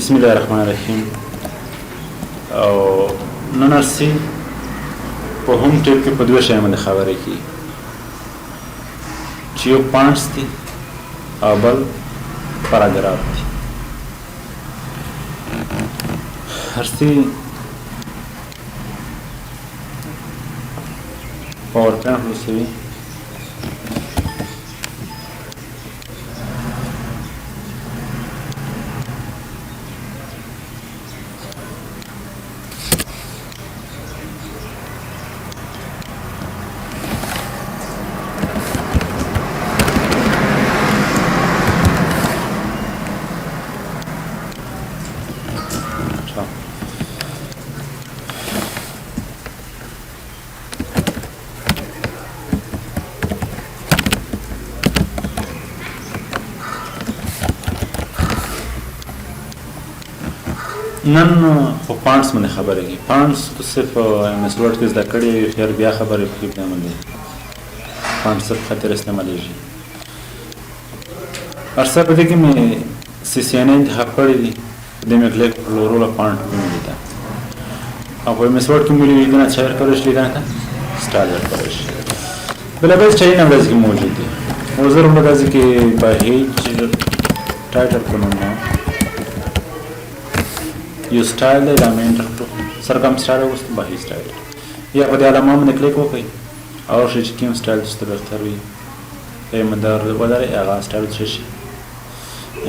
بسم الله الرحمن الرحیم. او نن ارسي په هم ټیپ کې په دوه شیانو باندې خبرې کی چې یو پانس دي او بل پاراګراف دي. ارسي پاور پوینټ وسوي نن په پانس باندې خبرې کی. پانس تو صرف MS Word کې زده کړې خیر بیا خبرې په کې باندې پانس صرف خاطر استعمالېږي. ارسه په دې کې مې CCNA انتخاب کړی دي. د مې کلیک فلورولا پانټ مې لیدا او په MS Word کې مې لیدنه شیر کړی شي لیدنه سټایل کړی شي بل بل چي نه ورځ کې موجود دي. او زه هم ورځ کې په هیڅ ټایټل کوم نه یو سټایل دی. دا مې انټر کړو سرکم سټایل اوس به هی سټایل یا په دې علامه باندې کلیک وکړئ او شي چې کوم سټایل ستاسو درته وي یې مدار ودارې هغه سټایل شي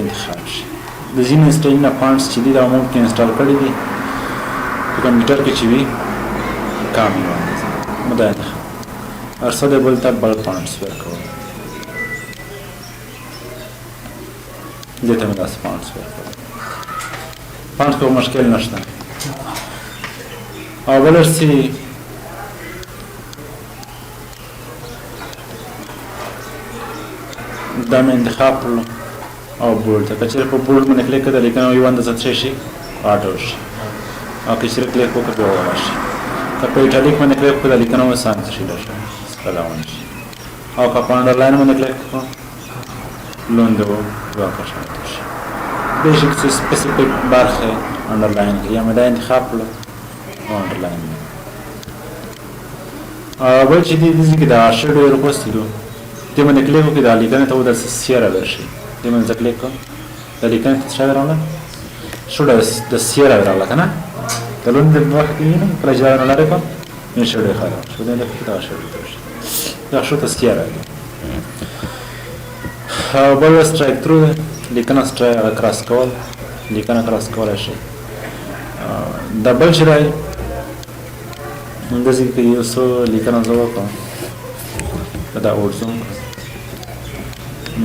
انتخاب شي. د ځینې سټایل نه فونټس چې دي دا ممکن انسټال کړی دي په کمپیوټر کې چې وي کام یې باندې مدا انتخاب ارسه د بل ته بل فونټس ورکړو دته مې تاسو فونټس ورکړو. فونټ کو مشکل نشته او بلرسي دا مې انتخاب کړو او بولډ ته چې په بولډ باندې کلیک کړل لیکنه یو اندازه څه شي اټو شي او چې کلیک وکړو بیا راشي. که په ایټالیک باندې کلیک کړل لیکنه وسان شي درشه سلام شي او که په انډرلاین باندې کلیک کړو لوندو واقع شي. بیشک څه سپیسیفیک برخه انډرلاین کې یا مې دا انتخاب کړو او انډرلاین بل چې دې کې دا شیډو ورکوستو دې باندې کلیک وکړئ دا لیکنه ته ودرسي سیاره ورشي دې باندې کلیک کړئ دا لیکنه ته څه راغله شوډه د سیاره راغله کنه د لوند د وخت کې نه پر ځای نه لاره کوم نه شوډه خراب شو دې له دا شوډه دا شو ته سیاره بل سټرایک ترو لیکنه سټرایک کراس کول لیکنه کراس کول شي ډبل شرای اندازې کې یو څو لیکنه زو کوم دا اورځم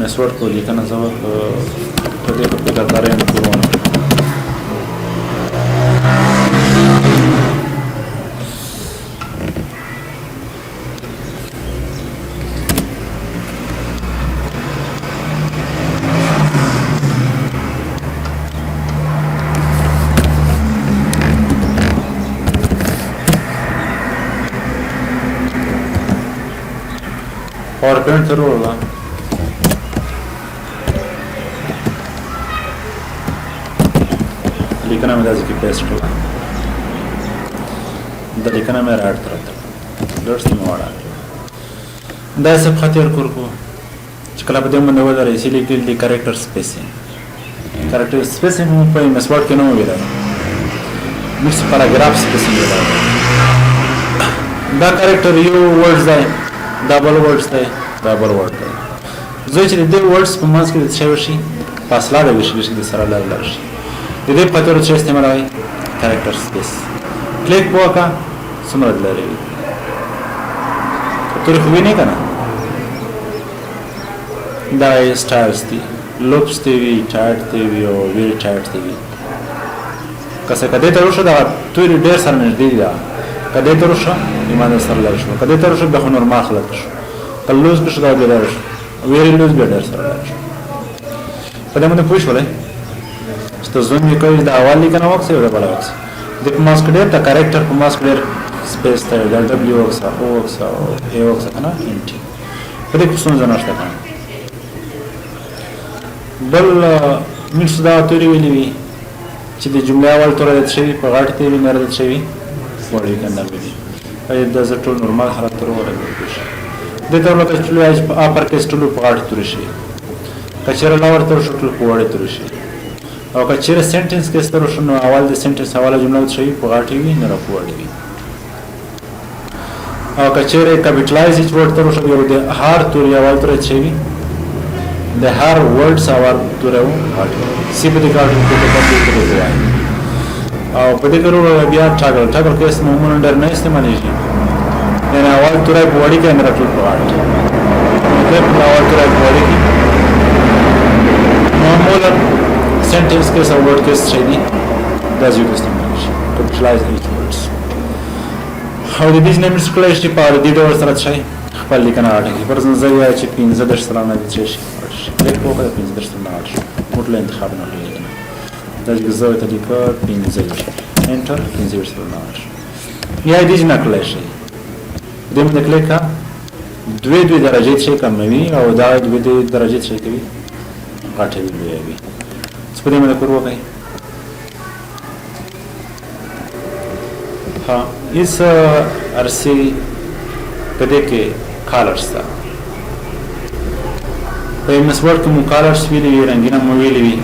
مسورت کو لیکنه زو په دې په کاري نه کوم پاور پوینټ ته وروړه لیکنه مې داسې کې پیسټ کړه د لیکنه مې راټ ترته درس مې وړه دا څه خاطر کړو چې کله په دې باندې ودرې چې لیکل دي کریکټر سپیسینګ په MS Word کې نه ویل مس پاراګراف سپیسینګ دا کریکټر یو ورډ دی ډبل ورډز دی ډبل ورډ دی زه چې د ورډز په منځ کې د څه شي فاصله د وشي د سره لار شي د دې په تور څه استعمالوي کریکټر سپیس کلیک وکړه څومره لري تور خو نه کنه دا سټایلز دي لوپس دی وی چارت دی وی او وی چارت دی وی کله کده ته ورشه دا تور ډیر سره نه دی دا کده ته ورشه ایمان سره لار شو کده ته ورشه به نورمال خلک شو کله لوز به شو دا ډیر شو ویری لوز به ډیر سره لار شو په دې باندې پوښ ولې چې زوم یې کوي دا اول لیکنه وکړي او بل وکړي د ماسک ډیر دا کریکټر په ماسک ډیر سپیس ته دا W وکړي او وکړي او A وکړي کنه انټ په دې څه نه نشته کنه بل مش دا توري ویلي وي چې د جمله اول تور د شوی په غاټ ته وی نه د شوی وړي کنده وی ای د زټو نورمال حالت تر ورغلی شي د ډول کچلو اج په اپر کېسټلو په غاټ تر شي کچره لاور تر شټل په وړي تر شي او کچره سنټنس کې ستر شنو اول د سنټنس حواله جمله شوی په غاټ وی نه را وړي او کچره کپټلایز هیڅ ورډ تر شو یو د هر تور اول تر شوی د هر ورډ ساور تورو سی په دې کار کې په کمپیوټر کې وایي او په دې کارو بیا ټاګل کیس نو مونږ ډېر نه استعمالېږي نه اول تورای په وړي کې نه راټول کوي دا په اول تورای په وړي کې معمولا سنټنس کې ساور ورډ کې څه دي دا یو استعمالېږي کپټلایز هیڅ ورډز او د دې نیم سکلیش په اړه د ډول سره څه خپل لیکنه راټکی پر ځنځیر یا چې 15 سلانه دي چې شي لیک په 15 سلانه راټکی موټل انتخاب نه لري دا جزء ته لیکه 15 انټر 15 سلانه راټکی یا دې نه کولای شي دې موږ کلیکا دوه درجه چې کموي او دا دوه درجه چې کوي غاټوي وي څه په دې باندې کورو کوي ها اس ارسي پدې کې کالرز تا په MS Word کې مو کالرز ویلي وي رنگینه مو ویلي وي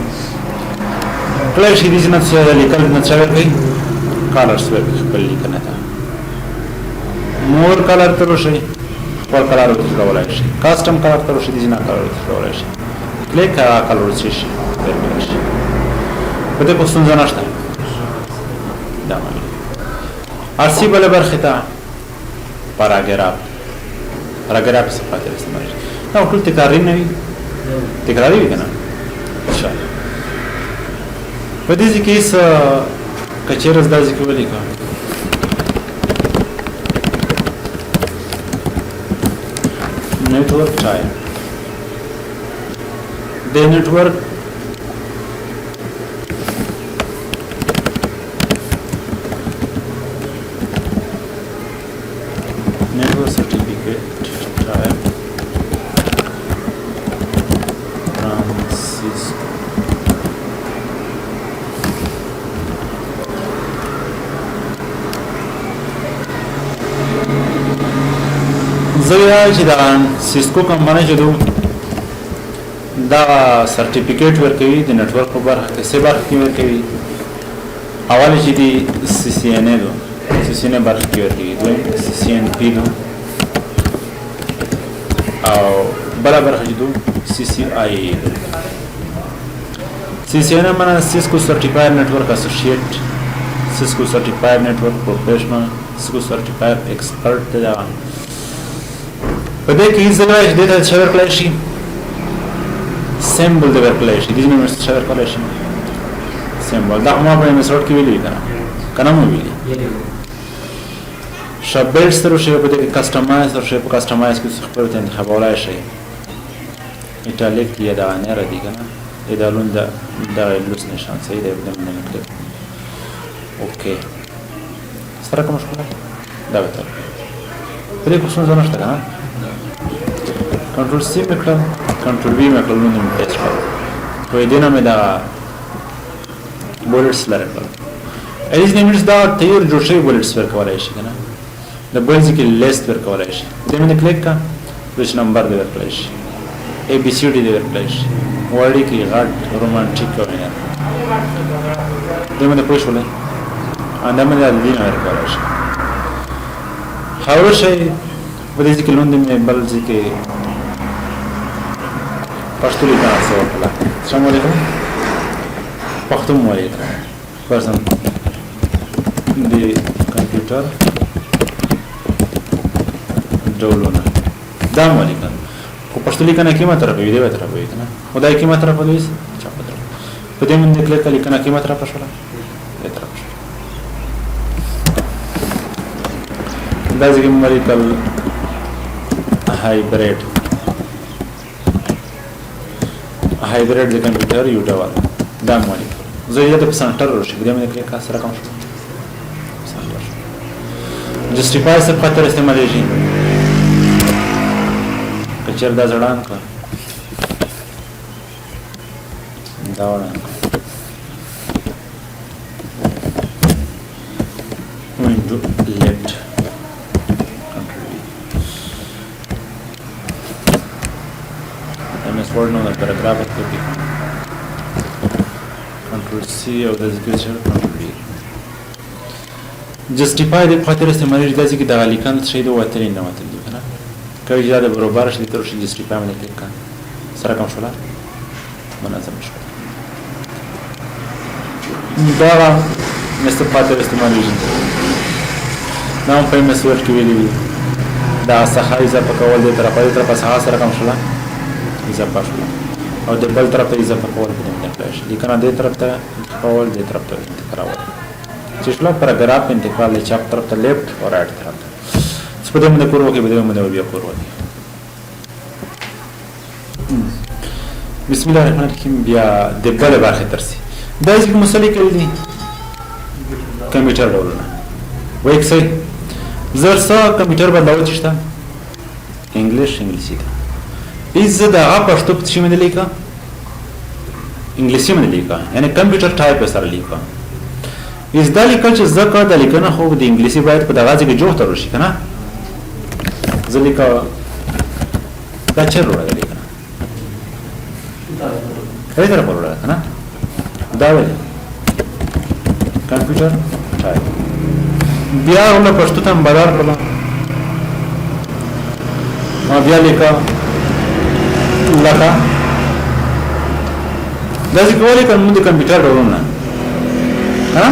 کله چې دې نه څه لیکل نه څه کوي کالرز ورکړي خپل لیکنه تا مور کلر تر شي خپل کلر وکړولای شي کاستم کلر تر شي دې نه کلر وکړولای شي کلیک کلر شي ورکړي شي په دې کوم څه نشته دا معنی ارسی بل برخه تا پاراګراف څه پاتې استعمال نو ټول تکراری نه وي تکراری وي کنه اچھا په دې کې څه کچېرز د ځکه ولې کا network type the network certificate type Francisco زویا چې دا سیسکو کمپنی چې دا سرټیفیکیټ ورکوي د نتورک په برخه کې څه برخه کې ورکوي اول چې دی CCNA دو CCNA برخه کې ورکوي دوی CCNP دو او بل برخه چې دو CCIE دو CCNA معنا سیسکو سرټیفاید نتورک اسوسییټ سیسکو سرټیفاید نتورک پروفیشنل سیسکو سرټیفاید ایکسپرټ دا په دې کې ځای چې د شاور کولای شي سمبل د ورکولای شي د دې نوم شاور کولای شي سمبل دا ما په مسرت کې ویلي کنه مو ویلي شابل سره شی په دې کې کسټمایز او شی په کسټمایز کې خپل ته انتخابولای شي ایټالیک دی دا نه را دي کنه دا لون دا لوس نشان صحیح دی د مننه کړ اوکې سره کوم مشکل دا وته پرې کوم څه نه شته کنه کنټرول سی میکړم کنټرول وی میکړم نو مې پیچ کړ په دې نه مې دا بولټس لرل ایز نیمز دا تیر جوړ شوی بولټس ورکولای شي کنه د بیسیکلی لیست ورکولای شي دې مې کلیک کا ویش نمبر دی ورکولای شي ABCD دی ورکولای شي وړي کې غاټ رومانټیک وایي دې مې پوښتنه انده مې دا دې ورکولای شي خاور شي په دې کې لوند مې بل ځکه پښتو لیکل څه وکړه څنګه ولې پښتو مو وایي پرسم د کمپیوټر ډولونه دا مالي کنه کو پښتو لیکنه کې ماته راوي دی وته راوي کنه خدای کې ماته راوي چا پته په دې باندې کلیک کړئ کنه کې ماته راوي شو دا ځکه مې کل هایبرید د کمپیوټر یو ډول دا مالي زه یې د سنټر ورشي بیا مې کلیک سره کوم شو سنټر جسټیفای څه خاطر استعمالېږي کچر دا ځړان کا دا وړاندې word نو د paragraph په کې control C او د ذکر control V justify د خاطر استعمال د ځکه د غلیکان څه دی وتري نه وتل دي کنه کوي چې د برابر شي تر شي justify باندې کلیک کړه سره کوم شولا مناسب شو دا استفاده استعمال دي نو په مسور کې ویلي دا څخه اضافه کول د طرفه سره کوم شولا اضافه شولا او د بل طرف ته اضافه کول په دې کې لیکنه د طرف ته کول د طرف ته انتقال چې شولا paragraph انتقال له چپ طرف ته لیفت او رائټ طرف ته څه په دې باندې کورو کې به دې باندې بیا کورو دي بسم الله الرحمن الرحیم بیا د بل برخه ترسي دا چې مسلې کوي دي کمپیوټر ډولونه وایي څه زرسا کمپیوټر بدلول چشته انګلیسي ده از دا پښتو په شي باندې لیکا انګلیسي باندې لیکا یعنی کمپیوټر ټایپ سره لیکا از دا لیکل چې زکه د لیکنه خو د انګلیسي باید په دغه ځای کې جوړ تر شي کنه ځلیکا دا چیرې وړه لیکنه هغه تر په وړه کنه دا ولې کمپیوټر ټایپ بیا هم پښتو ته بدل کړل او بیا لیکا لکه دا چې کولای کوم د کمپیوټر ډولونه ها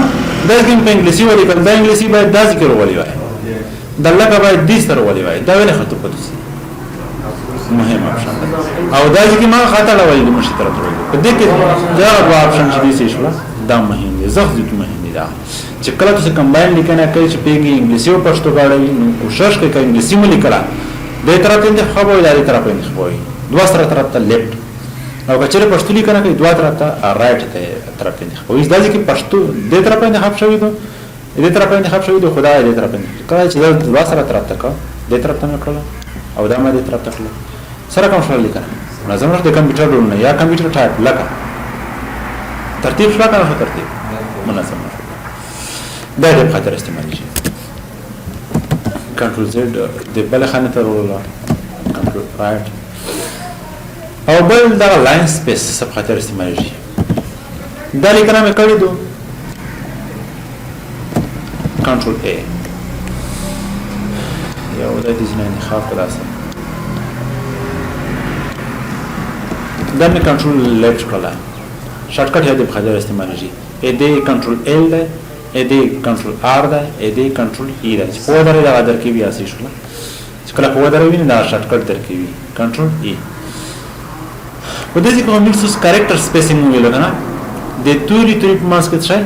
دا کوم په انګلیسي ولی کوم دا انګلیسي باید دا ذکر ولی وای دا لکه باید دې سره ولی وای دا ویل خطو پدوس مهم اپشن او دا چې ما خاطر لوي د مشي طرف ورو په دې کې دا غو اپشن چې دې شي دا مهم دي زخ دې مهم دي دا چې کله تاسو کمباین لیکنه کوي چې پیږي انګلیسي او پښتو غاړي نو کوشش کوي چې انګلیسي مو لیکلا دې طرف ته انتخاب وي دې طرف ته انتخاب وي دوه سره طرف ته لیفت او کچره پښتو لیکنه کوي دوه طرف ته رائټ ته طرف ته انتخاب وي دا چې پښتو دې طرف ته انتخاب شوی دو دې طرف ته انتخاب شوی دو خدای دې طرف ته کله چې دوه سره طرف ته کا دې طرف ته کړل او دا ما دې طرف ته کړل سره کوم شول لیکنه لازم د کمپیوټر ډولونه یا کمپیوټر ټایپ لکه ترتیب شو کنه ترتیب منظم دا د خاطر استعمال شي کنټرول زد د بل خانه ته وروله کنټرول رائټ او بل دا لاین سپیس سب خاطر استعمال شي دا لیکنه مې کړی دو کنټرول ا یو د دې نه انتخاب کړه دا مې کنټرول لیفت کړل شارټکټ یې د خاطر استعمال شي ا دې کنټرول ال ده ا دې کنټرول ار ده ا دې کنټرول ای ده په ودرې دا درکې بیا سي شو چې کله په ودرې ویني دا شارټکټ درکې وي کنټرول ای په دې کې کوم څه کریکټر سپیسینګ ویل کنه د توري په ماس کې څه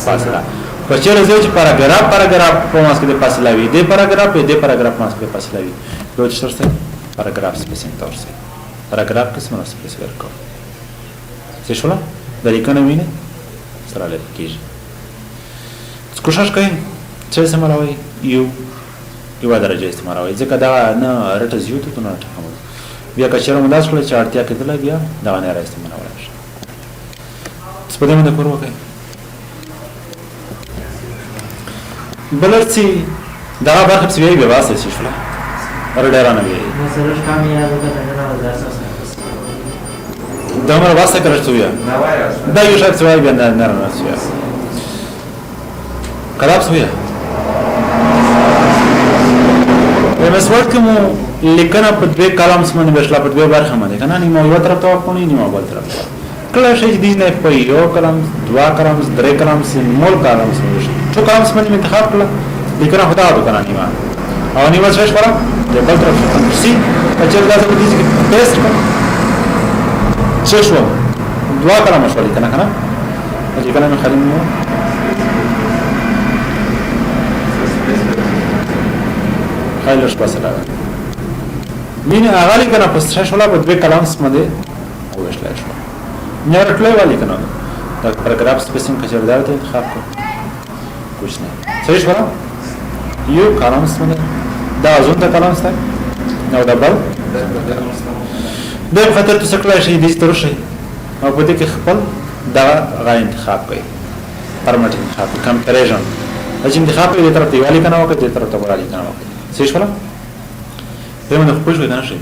فاصله په چیرې چې paragraph په ماس کې د فاصله وي د paragraph ماس کې فاصله وي دوی څه paragraph سپیسینګ تورسه paragraph قسم نه سپیسیفای کو څه شولا د لیکنې ویني سره لري کیږي کوشش کوي چې سمراوي یو درجه استعمالوي ځکه دا نه رټ زیو ته نه ټاکم بیا کچره منداز کړل چې اړتیا کېدل بیا دا نه را استعمالول شي سپدې مده کورو کوي بلرسي دا برخه څه وی بیا واسه شي شولا ورډرانه وی مثلا کامیاب وکړه دا مر واسه کړشتویا دا یو شخص وای بیا نه راسیا کلاب سویا MS Word کې مو لیکنه په دوه کالمز باندې بشلا په دوه برخه باندې کنه نیمه یو طرف ته واپونی نیمه بل طرف کله شي دې نه په یو کلم دوا کلمز درې کلمز مول کلمز څو کلمز باندې انتخاب کړل لیکنه هدا د کنه نیمه او نیمه څه شو د بل طرف ته سي چې دا څه دي چې پیسټ څه شو دوا کلمز شو لیکنه کنه چې کلمه خلینو خیلیش بسلا مینه اغالی کنه پس شولا په دوه کلمز باندې وښلا شو نه رټلې والی کنه دا پاراګراف سپیسینګ کچر دار ته انتخاب کو کچھ نه صحیح شو یو کلمز باندې دا ازون ته کلمز ته نو دا بل د خاطر ته سکلا شي دې تر شي او په دې کې خپل دا غا انتخاب کوي پرمټ انتخاب کمپریزن اځ انتخاب دې طرف دی والی کنه او دې طرف ته والی کنه صحیح شو په موږ خپل شو نه شي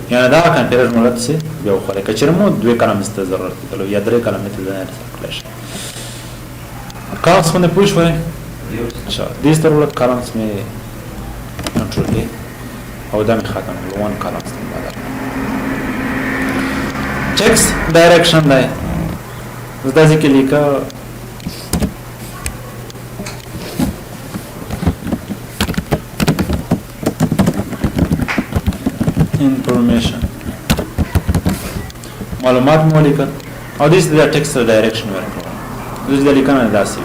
یعنی دا کنټینر مولت سي بیا خو لکه چې مو دوه کلمې ست ضرورت دی یا درې کلمې ته نه کلاش کارس باندې پوښ وای اچھا دې ضرورت کارس مې کنټرول دی او دا مې ختم وان کارس ته بدل چیکس ډایرکشن دی زدا ځکه لیکه information معلومات مو لیکل او دې د ټیکسټ ډایرکشن ورکړو د دې لیکنه داسې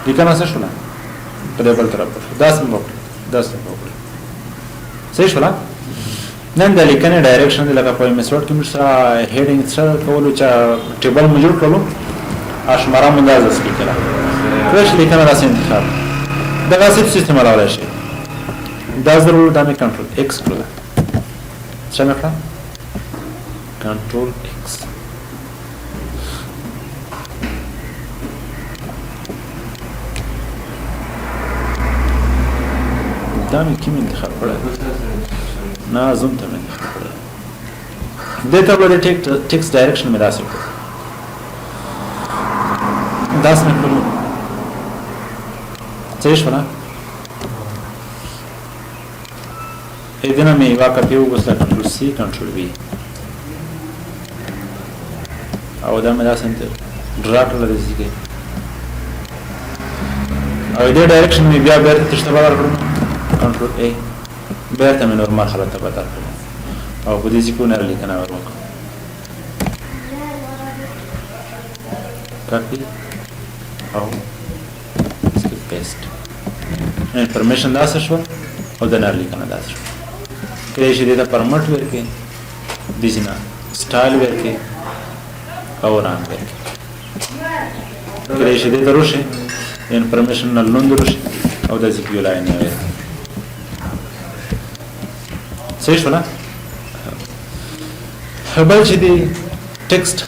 لیکنه څه شوله په دې بل طرف داسې وکړو صحیح شوله نن د لیکنه ډایرکشن لکه په میثود کې موږ سره هیډینګ سره کولو چې ټیبل موږ جوړ کړو اشماره مونږ داسې لیکل فرش لیکنه داسې انتخاب دا څه سیستم علاوه شي دا ضرور دا مې کنټرول ایکس کړل څه مې کړل کنټرول ایکس دا مې کوم انتخاب کړل نه زوم ته مې انتخاب کړل دته بل ټیکس ډایرکشن مې داسې کړل داس مې کړل څه شو نه اذن مې واقع وګسله کنټرول سی کنټرول وی او دا مې داسې ډرا کړل د ځکه او دې ډایرکشن مې بیا بیرته تشته بدل کړم کنټرول ای بیرته مې نورمال حالت ته بدل کړم او په دې ځکه نه لیکنه ورکړم کاپی او اسکیپ پیسټ انفارمیشن داسې شو او د نار لیکنه داسې شو کله چې دې ته پرمټ ورکې د ځنا سټایل ورکې او ران ورکې کله چې دې ته روشي انفارمیشن نه لوند روشي او د ځکه لاین نه ورکې صحیح شو نه بل چې دی ټیکسټ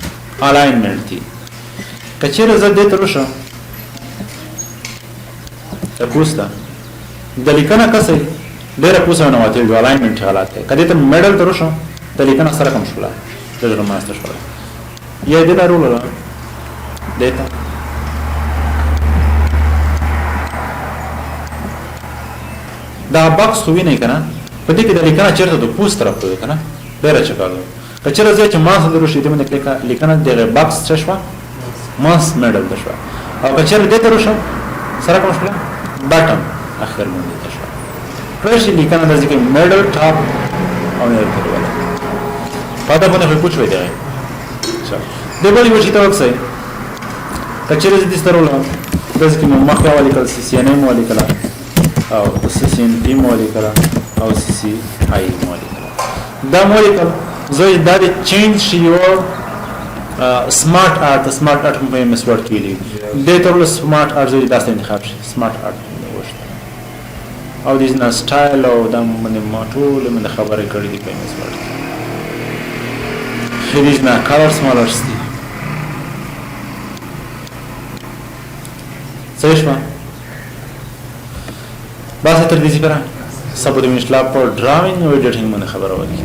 الاینمنت دی کچېره زه دې ته روشم پوسټه د لیکنه کسې ډېر پوسټه نه واته وی الاینمنت حالات ده کله ته میډل تر شو د لیکنه سره کوم شولا د ماستر شولا یا دې دارو له دیتا دا باکس خو ویني کنه په دې کې د لیکنه چیرته د پوسټ طرف ته کنه ډېر چکالو کچېره زه چې ما سره روشي دې باندې لیکنه د باکس څه شو ماس میډل ده شو او کچېره دې تر شو سره کوم شولا بټن اخر باندې ده شو فرش لیکنه د ځکه میډل ټاپ او نه کړو پاده باندې په پوښوي دی ښه د بل یو چې تاسو کچېره دې سترول د ځکه مخه والی کله سی سی ان ام والی کله او سی سی ان ام والی کله او سی سی آی والی کله دا مولیکل زه دا د چینج شي یو سمارټ ارت په مسورت کې دی د ټول سمارټ ارت زه داسې انتخاب شي سمارټ ارت او دې نه سټایل او د باندې ټول من خبره کړې دي په مسورت دې نه کلرز مالرز دي صحیح شو بس تر دې ذکر سبو د مشلا په ډراینګ او ایډیټینګ باندې خبره وکړي